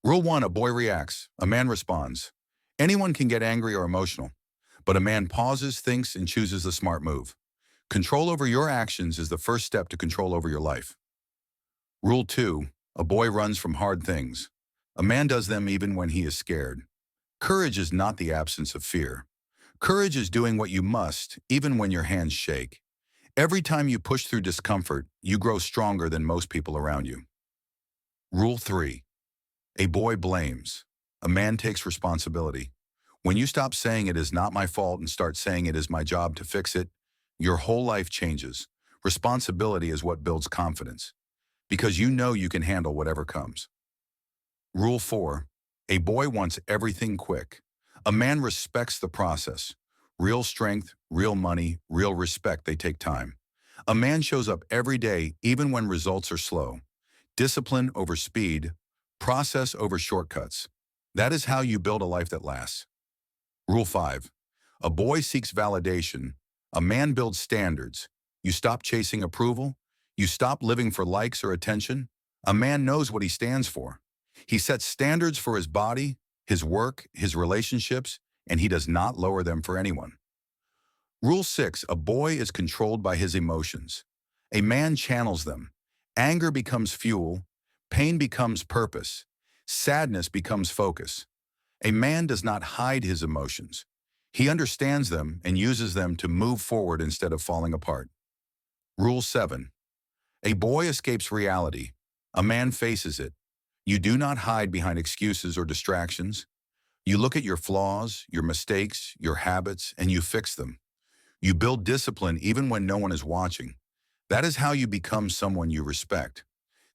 Rule 1, a boy reacts, a man responds. Anyone can get angry or emotional, but a man pauses, thinks, and chooses the smart move. Control over your actions is the first step to control over your life. Rule 2, a boy runs from hard things. A man does them even when he is scared. Courage is not the absence of fear. Courage is doing what you must, even when your hands shake. Every time you push through discomfort, you grow stronger than most people around you. Rule 3, a boy blames. A man takes responsibility. When you stop saying it is not my fault and start saying it is my job to fix it, your whole life changes. Responsibility is what builds confidence, because you know you can handle whatever comes. Rule 4, a boy wants everything quick. A man respects the process. Real strength, real money, real respect, they take time. A man shows up every day, even when results are slow. Discipline over speed, process over shortcuts. That is how you build a life that lasts. Rule 5, a boy seeks validation. A man builds standards. You stop chasing approval. You stop living for likes or attention. A man knows what he stands for. He sets standards for his body, his work, his relationships, and he does not lower them for anyone. Rule 6, a boy is controlled by his emotions. A man channels them. Anger becomes fuel. Pain becomes purpose. Sadness becomes focus. A man does not hide his emotions. He understands them and uses them to move forward instead of falling apart. Rule 7, a boy escapes reality. A man faces it. You do not hide behind excuses or distractions. You look at your flaws, your mistakes, your habits, and you fix them. You build discipline even when no one is watching. That is how you become someone you respect.